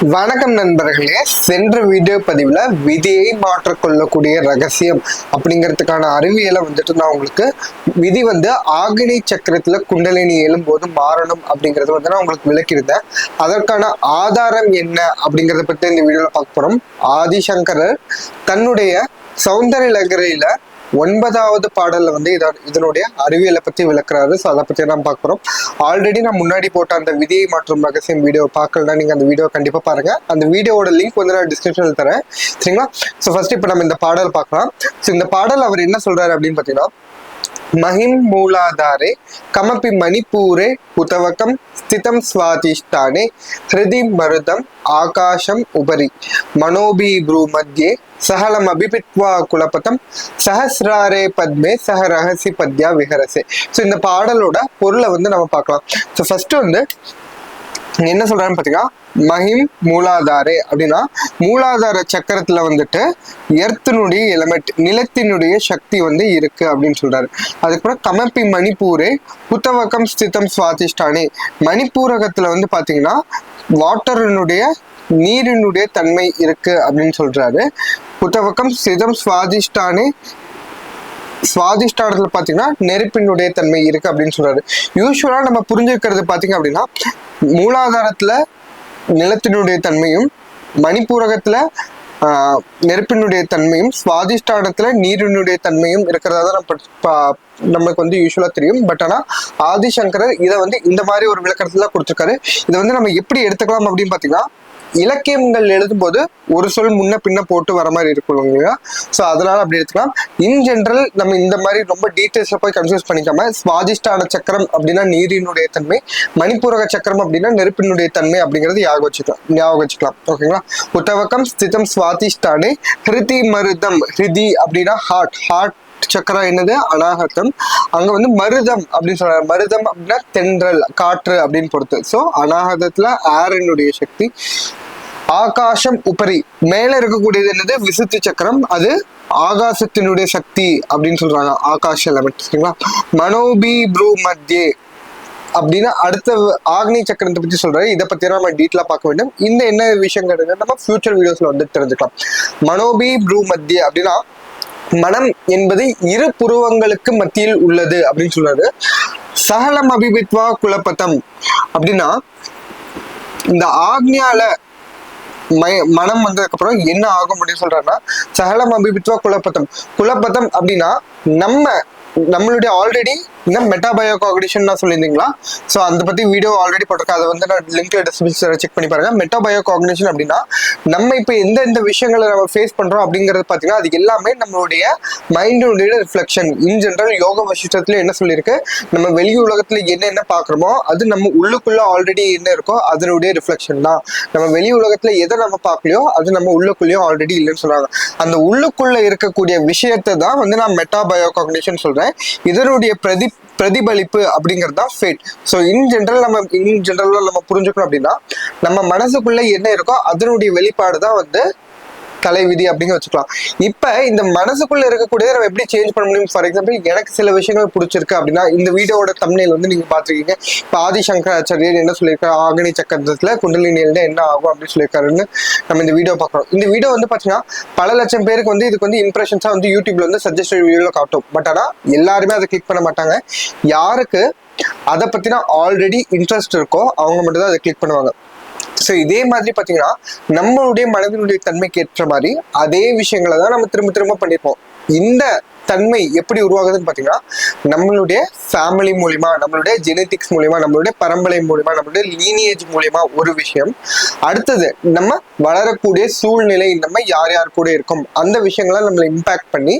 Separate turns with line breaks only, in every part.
வணக்கம் நண்பர்களே. சென்ற வீடியோ பதிவுல விதியை மாற்றக்கொள்ளக்கூடிய ரகசியம் அப்படிங்கிறதுக்கான அறிவியலை நான் உங்களுக்கு விதி ஆக்னி சக்கரத்துல குண்டலினி எழும்போது மாறணும் அப்படிங்கறது நான் உங்களுக்கு விளக்கியிருந்தேன். அதற்கான ஆதாரம் என்ன அப்படிங்கறத பத்தி இந்த வீடியோல பார்க்க போறோம். ஆதிசங்கரர் தன்னுடைய சௌந்தரிய லகரியில 9வது பாடல்ல இதனுடைய அறிவியலை பத்தி விளக்குறாரு. ஸோ அதை பத்தி நான் பார்க்க போறோம். ஆல்ரெடி நான் முன்னாடி போட்ட அந்த விதியை மாற்றும் ரகசியம் வீடியோ பார்க்கலன்னா நீங்க அந்த வீடியோ கண்டிப்பா பாருங்க. அந்த வீடியோட லிங்க் நான் டிஸ்கிரிப்ஷன்ல தரேன், சரிங்களா? ஸோ ஃபர்ஸ்ட் இப்போ நம்ம இந்த பாடல் பார்க்கலாம். ஸோ இந்த பாடல் அவர் என்ன சொல்றாரு அப்படின்னு பார்த்தீங்கன்னா, महिम मूलाधारे कमपि मणिपूरे उतवकं स्थितं स्वादिष्ठाने हृदि मरुदम् आकाशम उपरि मनोभिभ्रूमध्ये सहलमभिपित्वा कुलपतम सहस्रारे पद्मे सह रहस्य पद्या विहरसे. ஸோ இந்த பாடலோட பொருளை நம்ம பார்க்கலாம். ஸோ ஃபர்ஸ்ட் என்ன சொல்றான்னு பாத்தீங்கன்னா, மஹிம் மூலாதாரே அப்படின்னா மூலாதார சக்கரத்துல எர்த்தினுடைய எலமெண்ட் நிலத்தினுடைய சக்தி இருக்கு அப்படின்னு சொல்றாரு. அதுக்கப்புறம் கமப்பி மணிப்பூரே புத்தவக்கம் ஸ்திதம் சுவாதிஷ்டானே, மணிப்பூரகத்துல பாத்தீங்கன்னா வாட்டரினுடைய நீரினுடைய தன்மை இருக்கு அப்படின்னு சொல்றாரு. புத்தவக்கம் ஸ்திதம் சுவாதிஷ்டானே, சுவாதிஷ்டானத்துல பாத்தீங்கன்னா நெருப்பினுடைய தன்மை இருக்கு அப்படின்னு சொல்றாரு. யூஸ்வலா நம்ம புரிஞ்சுக்கிறது பாத்தீங்க அப்படின்னா, மூலாதாரத்துல நிலத்தினுடைய தன்மையும், மணிப்பூரகத்துல நெருப்பினுடைய தன்மையும், சுவாதிஷ்டானத்துல நீரினுடைய தன்மையும் இருக்கிறதா தான் நமக்கு யூஸ்வலா தெரியும். பட் ஆனா ஆதிசங்கரர் இதை இந்த மாதிரி ஒரு விளக்கத்துல கொடுத்திருக்காரு. இதை நம்ம எப்படி எடுத்துக்கலாம் அப்படின்னு பாத்தீங்கன்னா, இலக்கியங்கள் எழுதும் போது ஒரு சொல் முன்ன பின்ன போட்டு வர மாதிரி இருக்கும் இல்லையா? ஸோ அதனால அப்படி எடுத்துக்கலாம். இன் ஜென்ரல் நம்ம இந்த மாதிரி ரொம்ப டீட்டெயில்ஸ்ல போய் கன்ஃபியூஸ் பண்ணிக்காம, சுவாதிஷ்டான சக்கரம் அப்படின்னா நீரினுடைய தன்மை, மணிப்பூரக சக்கரம் அப்படின்னா நெருப்பினுடைய தன்மை அப்படிங்கிறது ஞாபகம் வச்சுக்கலாம். ஓகேங்களா? உத்தவக்கம் ஸ்திதம் சுவாதிஷ்டானே ஹிருதி மருதம், ஹிருதி அப்படின்னா ஹார்ட் சக்கரம் என்னது? அனாகத்தம். அங்க மருதம் அப்படின்னு சொல்றாரு. மருதம் அப்படின்னா தென்றல், காற்று அப்படின்னு பொறுத்து. ஸோ அனாகதத்துல ஏரினுடைய சக்தி. ஆகாசம் உபரி, மேல இருக்கக்கூடியது என்னது? விசுத்தி சக்கரம், அது ஆகாசத்தினுடைய சக்தி அப்படின்னு சொல்றாங்க. ஆகாஷ எலமெண்ட், சரிங்களா? மனோபி ப்ரூ மத்தியே அப்படின்னா அடுத்த ஆக்னி சக்கரத்தை பத்தி சொல்றாரு. இதை பத்தி நம்ம டீட்டெயிலா பார்க்க வேண்டும். இந்த என்ன விஷயங்கள் நம்ம ஃபியூச்சர் வீடியோஸ்ல தெரிஞ்சுக்கலாம். மனோபி ப்ரூ மத்தியே அப்படின்னா மனம் என்பது இரு புருவங்களுக்கு மத்தியில் உள்ளது அப்படின்னு சொல்றாரு. சகலம் அபிபித்வா குலபதம் அப்படின்னா இந்த ஆக்னியால மனம் வந்ததுக்கு அப்புறம் என்ன ஆகும் அப்படின்னு சொல்றாருன்னா, சகலம் அபிபித்வா குலபதம் அப்படின்னா நம்மளுடைய ஆல்ரெடி இந்த மெட்டாபயோ காக்னிஷன் நான் சொல்லியிருந்தீங்களா? ஸோ அதை பத்தி வீடியோ ஆல்ரெடி போட்டிருக்கேன். அதை நான் லிங்க்ல டிஸ்கிரிப்ஷன்ல செக் பண்ணி பாருங்க. மெட்டாபயோ காக்னிஷன் அப்படின்னா நம்ம இப்போ எந்த விஷயங்களை நம்ம ஃபேஸ் பண்றோம் அப்படிங்கிறது பார்த்தீங்கன்னா, அது எல்லாமே நம்மளுடைய மைண்டினுடைய ரிஃப்ளெக்ஷன். இன் ஜென்ரல் யோக வசிஷ்டத்துல என்ன சொல்லியிருக்கு, நம்ம வெளி உலகத்துல என்ன பார்க்குறோமோ அது நம்ம உள்ளுக்குள்ள ஆல்ரெடி என்ன இருக்கோ அதனுடைய ரிஃப்ளெக்ஷன் தான். நம்ம வெளி உலகத்துல எதை நம்ம பார்க்கலையோ அது நம்ம உள்ளுக்குள்ளேயும் ஆல்ரெடி இல்லைன்னு சொல்றாங்க. அந்த உள்ளுக்குள்ள இருக்கக்கூடிய விஷயத்தை தான் நான் மெட்டாபயோ காக்னிஷன் சொல்றேன். இதனுடைய பிரதிபலிப்பு அப்படிங்கிறது தான் ஃபேட். ஸோ இன் ஜென்ரல் நம்ம புரிஞ்சுக்கணும் அப்படின்னா, நம்ம மனசுக்குள்ள என்ன இருக்கோ அதனுடைய வெளிப்பாடு தான் தலைவிதி அப்படிங்க வச்சுக்கலாம். இப்ப இந்த மனசுக்குள்ள இருக்கக்கூடியதை நம்ம எப்படி சேஞ்ச் பண்ண முடியும்? ஃபார் எக்ஸாம்பிள், எனக்கு சில விஷயங்கள் பிடிச்சிருக்கு அப்படின்னா, இந்த வீடியோட தம்ப்நெயில் நீங்க பாத்துருக்கீங்க. இப்ப ஆதிசங்கராச்சாரியர் என்ன சொல்லியிருக்காரு, ஆக்னி சக்கரத்துல குண்டலினி என்ன ஆகும் அப்படின்னு சொல்லியிருக்காருன்னு நம்ம இந்த வீடியோ பார்க்கறோம். இந்த வீடியோ பாத்தீங்கன்னா பல லட்சம் பேருக்கு இதுக்கு இம்ப்ரெஷன்ஸா யூடியூப்ல சஜஸ்டட் வீடியோல காட்டும். பட் ஆனா எல்லாருமே அதை கிளிக் பண்ண மாட்டாங்க. யாருக்கு அதை பத்தினா ஆல்ரெடி இன்ட்ரெஸ்ட் இருக்கோ அவங்க மட்டும் தான் அதை கிளிக் பண்ணுவாங்க. ஸோ இதே மாதிரி பார்த்தீங்கன்னா நம்மளுடைய மனதினுடைய தன்மைக்கு ஏற்ற மாதிரி அதே விஷயங்களை தான் நம்ம திரும்ப திரும்ப பண்ணியிருப்போம். இந்த தன்மை எப்படி உருவாகுதுன்னு பார்த்தீங்கன்னா, நம்மளுடைய ஃபேமிலி மூலியமா, நம்மளுடைய ஜெனetics மூலியமா, நம்மளுடைய பரம்பரை மூலியமா, நம்மளுடைய லீனியேஜ் மூலியமா ஒரு விஷயம். அடுத்தது நம்ம வளரக்கூடிய சூழ்நிலை, நம்ம யார் யார் கூட இருக்கோம் அந்த விஷயங்களை நம்மளை இம்பாக்ட் பண்ணி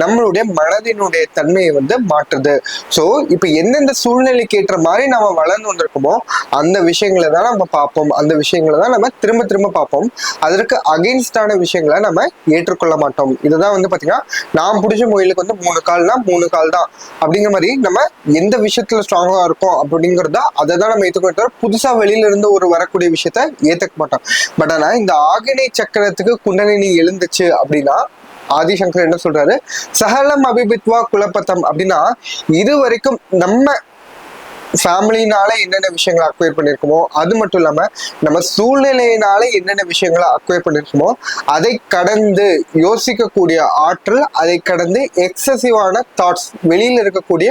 நம்மளுடைய மனதினுடைய தன்மையை மாற்றுது. ஸோ இப்போ எந்தெந்த சூழ்நிலைக்கு ஏற்ற மாதிரி நம்ம வளர்ந்து வந்திருக்கோமோ அந்த விஷயங்களை தான் நம்ம பார்ப்போம். அந்த விஷயங்களை தான் நம்ம திரும்ப திரும்ப பார்ப்போம். அதற்கு அகெயின்ஸ்டான விஷயங்களை நம்ம ஏற்றுக்கொள்ள மாட்டோம். இதுதான் பார்த்தீங்கன்னா, நான் பிடிச்ச மொழியில 3 கால்னா 3 கால் தான் அப்படிங்கிற மாதிரி நம்ம எந்த விஷயத்துல ஸ்ட்ராங்கா இருக்கோம் அப்படிங்கிறதா அதை தான் நம்ம ஏற்றுக்கொள்ள, புதுசா வெளியில இருந்து ஒரு வரக்கூடிய விஷயத்த ஏத்துக்க மாட்டோம். பட் ஆனா இந்த ஆக்னி சக்கரத்துக்கு குண்டலினி எழுந்துச்சு அப்படின்னா ஆதிசங்கர் என்ன சொல்றாரு, சகலம் அபிபித்வா குலபதம் அப்படின்னா இது வரைக்கும் நம்ம ஃபேமிலினால என்னென்ன விஷயங்களை அக்வயர் பண்ணியிருக்கோமோ, அது மட்டும் இல்லாம நம்ம சூழ்நிலையினால என்னென்ன விஷயங்களை அக்வயர் பண்ணியிருக்கோமோ அதை கடந்து யோசிக்கக்கூடிய ஆற்றல், அதை கடந்து எக்ஸசிவான தாட்ஸ், வெளியில இருக்கக்கூடிய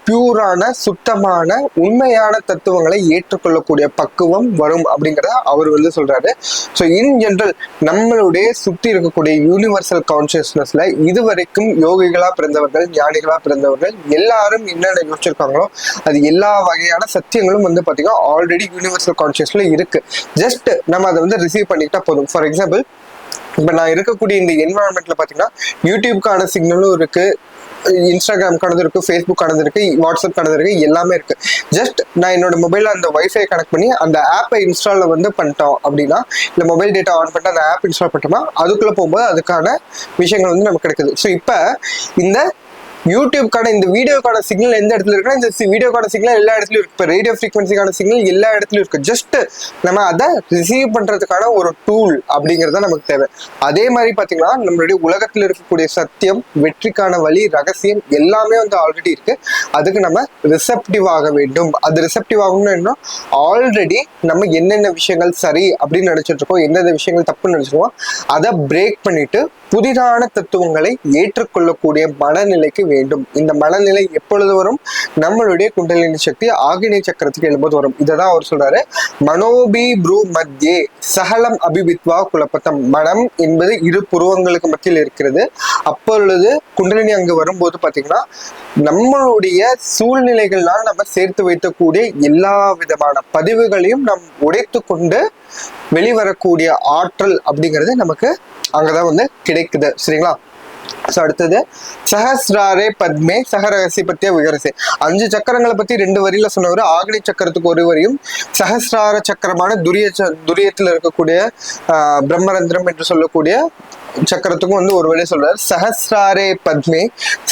பியூரான சுத்தமான உண்மையான தத்துவங்களை ஏற்றுக்கொள்ளக்கூடிய பக்குவம் வரும் அப்படிங்கிறத அவர் வந்து சொல்றாரு. ஸோ இன் ஜென்ரல் நம்மளுடைய சுற்றி இருக்கக்கூடிய யூனிவர்சல் கான்சியஸ்னஸ்ல இதுவரைக்கும் யோகிகளா பிறந்தவர்கள், ஞானிகளா பிறந்தவர்கள் எல்லாரும் என்னென்ன யோசிச்சிருக்காங்களோ அது எல்லா வகையான சத்தியங்களும் வந்து பாத்தீங்கன்னா ஆல்ரெடி யூனிவர்சல் கான்சியஸ்ல இருக்கு. ஜஸ்ட் நம்ம அதை வந்து ரிசீவ் பண்ணிக்கிட்டா போதும். ஃபார் எக்ஸாம்பிள், இப்ப நான் இருக்கக்கூடிய இந்த என்வரான்மெண்ட்ல பாத்தீங்கன்னா யூடியூப்கான சிக்னலும் இருக்கு, இன்ஸ்டாகிராம்கானது இருக்கு, ஃபேஸ்புக்கானது இருக்கு, வாட்ஸ்அப்கானது இருக்கு, எல்லாமே இருக்கு. ஜஸ்ட் நான் என்னோட மொபைல்ல அந்த வைஃபை கனெக்ட் பண்ணி அந்த ஆப்பை இன்ஸ்டால் வந்து பண்ணிட்டோம் அப்படின்னா, இல்லை மொபைல் டேட்டா ஆன் பண்ணிட்டு அந்த ஆப் இன்ஸ்டால் பண்ணிட்டோம்னா அதுக்குள்ள போகும்போது அதுக்கான விஷயங்கள் வந்து நமக்கு கிடைக்குது. ஸோ இப்போ இந்த யூடியூப்கான இந்த வீடியோக்கான சிக்னல் எந்த இடத்துல இருக்குன்னா, இந்த வீடியோக்கான சிக்னல் எல்லா இடத்துலயும் இருக்கு. இப்போ ரேடியோ ஃப்ரீக்வன்சிக்கான சிக்னல் எல்லா இடத்துலயும் இருக்கு. ஜஸ்ட் நம்ம அதை ரிசீவ் பண்றதுக்கான ஒரு டூல் அப்படிங்கிறது நமக்கு தேவை. அதே மாதிரி பாத்தீங்கன்னா நம்மளுடைய உலகத்துல இருக்கக்கூடிய சத்தியம், வெற்றிக்கான வழி, ரகசியம் எல்லாமே வந்து ஆல்ரெடி இருக்கு. அதுக்கு நம்ம ரிசப்டிவ் ஆக வேண்டும். அது ரிசப்டிவ் ஆகணும்னு என்ன, ஆல்ரெடி நம்ம என்னென்ன விஷயங்கள் சரி அப்படின்னு நினைச்சிட்டு இருக்கோம், எந்தெந்த விஷயங்கள் தப்புன்னு நினைச்சிருக்கோம், அதை பிரேக் பண்ணிட்டு புதிதான தத்துவங்களை ஏற்றுக்கொள்ளக்கூடிய மனநிலைக்கு வேண்டும். இந்த மனநிலை எப்பொழுது வரும்? நம்மளுடைய குண்டலினி சக்தி ஆகினேய சக்கரத்துக்கு எழும்போது வரும். இதைதான் அவர் சொல்றாரு, மனோபி ப்ரூ மத்தியே சகலம் அபிவித்வா குலப்பத்தம். மனம் என்பது இரு புருவங்களுக்கு மத்தியில் இருக்கிறது. அப்பொழுது குண்டலினி அங்கு வரும்போது பாத்தீங்கன்னா நம்மளுடைய சூழ்நிலைகள்னால் நம்ம சேர்த்து வைக்கக்கூடிய எல்லா விதமான பதிவுகளையும் நாம் உடைத்து கொண்டு வெளிவரக்கூடிய ஆற்றல் அப்படிங்கிறது நமக்கு அங்கதான் வந்து கிடைக்குது. சரிங்களா? ஸோ அடுத்தது சஹஸ்ராரே பத்மே சஹரகசி பத்திய விகரசே. 5 சக்கரங்களை பத்தி 2 வரியில சொன்னவர், ஆக்னி சக்கரத்துக்கு ஒரு வரியும், சஹஸ்ரார சக்கரமான துரியத்துல இருக்கக்கூடிய பிரம்மரந்திரம் என்று சொல்லக்கூடிய சக்கரத்துக்கும் வந்து ஒரு வழியை சொல்றாரு. சஹஸ்ராரே பத்மே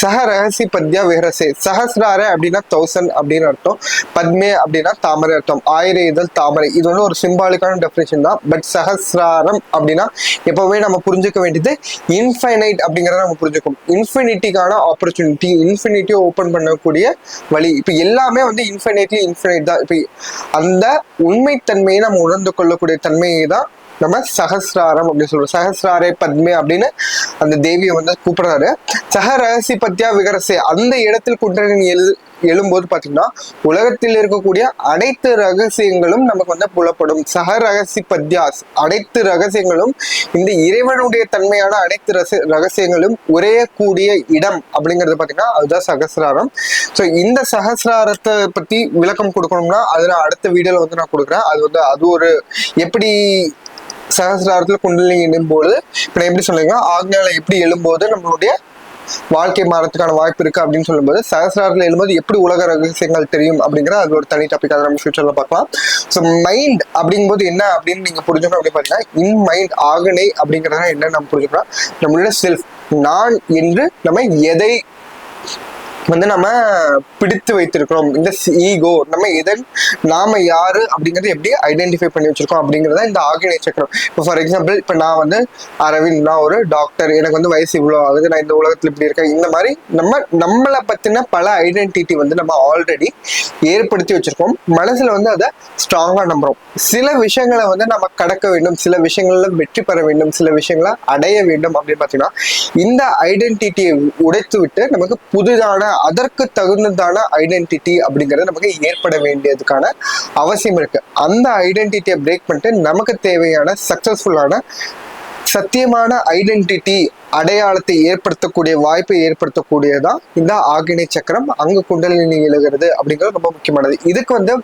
சஹ ரகசி பத்யா விஹரசே. சஹஸ்ராரே அப்படின்னா 1000 அப்படின்னு அர்த்தம், பத்மே அப்படின்னா தாமரை அர்த்தம், 1000 இதழ் தாமரை. இது வந்து ஒரு சிம்பாலிக்கான டெஃபினேஷன் தான். பட் சஹஸ்ராரம் அப்படின்னா எப்பவுமே நம்ம புரிஞ்சுக்க வேண்டியது இன்ஃபைனைட் அப்படிங்கிறத நம்ம புரிஞ்சுக்கணும். இன்ஃபினிட்டிக்கான ஆப்பர்ச்சுனிட்டி, இன்ஃபினிட்டியை ஓப்பன் பண்ணக்கூடிய வழி. இப்போ எல்லாமே வந்து இன்ஃபைனைட்லி இன்ஃபினைட் தான். இப்போ அந்த உண்மைத்தன்மையை நம்ம உணர்ந்து கொள்ளக்கூடிய தன்மையை தான் நம்ம சஹஸ்ராரம் அப்படின்னு சொல்றோம். சஹஸ்ராரே பத்மே அப்படின்னு அந்த தேவியை வந்து கூப்பிடுறாரு. சஹ ரகசி பத்தியா விகரசே. அந்த இடத்தில் குண்டலினி எழும்போது பாத்தீங்கன்னா உலகத்தில் இருக்கக்கூடிய அனைத்து ரகசியங்களும் நமக்கு வந்து புலப்படும். சஹ ரகசி பத்யாஸ், அனைத்து ரகசியங்களும், இந்த இறைவனுடைய தன்மையான அனைத்து ரகசியங்களும் உரையக்கூடிய இடம் அப்படிங்கிறது பாத்தீங்கன்னா அதுதான் சஹஸ்ராரம். ஸோ இந்த சஹஸ்ராரத்தை பத்தி விளக்கம் கொடுக்கணும்னா அது நான் அடுத்த வீடியோல வந்து நான் கொடுக்குறேன். அது வந்து அது ஒரு எப்படி சஹஸ்ராரத்துல குண்டலினி எழும்போது, இப்ப நான் எப்படி சொல்லுங்க, ஆக்ஞால எப்படி எழும்போது நம்மளுடைய வாழ்க்கை மாறத்துக்கான வாய்ப்பு இருக்கு அப்படின்னு சொல்லும்போது, சஹஸ்ராரத்துல எழும்போது எப்படி உலக ரகசியங்கள் தெரியும் அப்படிங்கிற அது ஒரு தனி டாபிக். அதை நம்ம ஃபியூச்சர்ல பார்க்கலாம். ஸோ மைண்ட் அப்படிங்கும்போது என்ன அப்படின்னு நீங்க புரிஞ்சுக்கணும் அப்படின்னு பாத்தீங்கன்னா, இன் மைண்ட் ஆகனை அப்படிங்கிறத என்ன நம்ம புரிஞ்சுக்கலாம், நம்மளுடைய செல்ஃப், நான் என்று நம்ம எதை வந்து நம்ம பிடித்து வைத்திருக்கிறோம், இந்த ஈகோ, நம்ம எதன் நாம யாரு அப்படிங்கறத எப்படி ஐடென்டிஃபை பண்ணி வச்சிருக்கோம் அப்படிங்கறத இந்த ஆகினேய சக்கரம். இப்போ ஃபார் எக்ஸாம்பிள், இப்போ நான் வந்து அரவிந்த், நான் ஒரு டாக்டர், எனக்கு வந்து வயசு இவ்வளோ ஆகுது, நான் இந்த உலகத்துல இப்படி இருக்கேன், இந்த மாதிரி நம்மளை பத்தின பல ஐடென்டிட்டி வந்து நம்ம ஆல்ரெடி ஏற்படுத்தி வச்சிருக்கோம். மனசுல வந்து அதை ஸ்ட்ராங்கா நம்புறோம். சில விஷயங்களை வந்து நம்ம கடக்க வேண்டும், சில விஷயங்கள்ல வெற்றி பெற வேண்டும், சில விஷயங்களை அடைய வேண்டும் அப்படின்னு பாத்தீங்கன்னா இந்த ஐடென்டிட்டியை உடைத்து விட்டு நமக்கு புதிதான அதற்கு தகுந்ததான ஐடென்டிட்டி அப்படிங்கிறது நமக்கு ஏற்பட வேண்டியதுக்கான அவசியம் இருக்கு. அந்த ஐடென்டிட்டியை பிரேக் பண்ணிட்டு நமக்கு தேவையான சக்சஸ்ஃபுல்லான சத்தியமான ஐடென்டிட்டி அடையாளத்தை ஏற்படுத்தக்கூடிய வாய்ப்பை ஏற்படுத்தக்கூடியதான் இந்த ஆகினேய சக்கரம். அங்க குண்டலினி எழுகிறது அப்படிங்கிறது ரொம்ப முக்கியமானது. இதுக்கு வந்து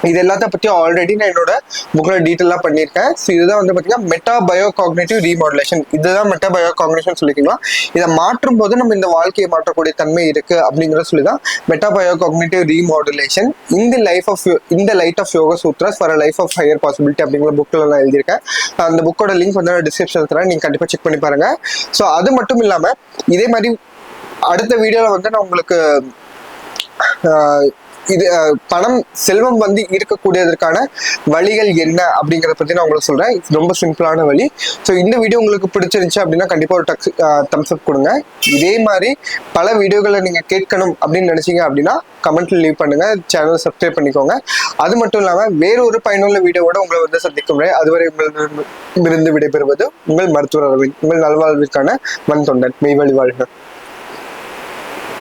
இது எல்லாத்தையும் பத்தி ஆல்ரெடி நான் என்னோட புக்ல டீட்டெயிலா பண்ணியிருக்கேன். ஸோ இதுதான் வந்து பாத்தீங்கன்னா மெட்டா பயோ காக்னேட்டிவ் ரீமாடுலேஷன். இதுதான் மெட்டா பயோ காக்னேஷன் சொல்லிக்கலாம். இதை மாற்றும் போது நம்ம இந்த வாழ்க்கையை மாற்றக்கூடிய தன்மை இருக்கு அப்படிங்கிற சொல்லிதான் மெட்டா பயோ காக்னேட்டிவ் ரீமாடுலேஷன் இந்த light of yoga sutras for life of higher possibility அப்படிங்கிற புக்ல நான் எழுதியிருக்கேன். அந்த புக்கோட லிங்க் வந்து நான் டிஸ்கிரிப்ஷன் தரேன், நீங்க கண்டிப்பா செக் பண்ணி பாருங்க. ஸோ அது மட்டும் இல்லாம இதே மாதிரி அடுத்த வீடியோல வந்து நான் உங்களுக்கு இது பணம் செல்வம் வந்து இருக்கக்கூடியதற்கான வழிகள் என்ன அப்படிங்கிறத பத்தி நான் உங்களுக்கு சொல்றேன். ரொம்ப சிம்பிளான வழி. ஸோ இந்த வீடியோ உங்களுக்கு பிடிச்சிருந்துச்சு அப்படின்னா கண்டிப்பா ஒரு தம்ஸ் அப் கொடுங்க. இதே மாதிரி பல வீடியோக்களை நீங்க கேட்கணும் அப்படின்னு நினைச்சீங்க அப்படின்னா கமெண்ட்ல லீவ் பண்ணுங்க, சேனல் சப்ஸ்கிரைப் பண்ணிக்கோங்க. அது மட்டும் இல்லாம வேற ஒரு பயனுள்ள வீடியோவோட உங்களை வந்து சந்திக்கும் வரை அதுவரை உங்களிடமிருந்து விடைபெறுவது உங்கள் மருத்துவர் அரவிந்த். உங்கள் நல்வாழ்விற்கான மண் தொண்டன். மெய்வழி வாழ்க.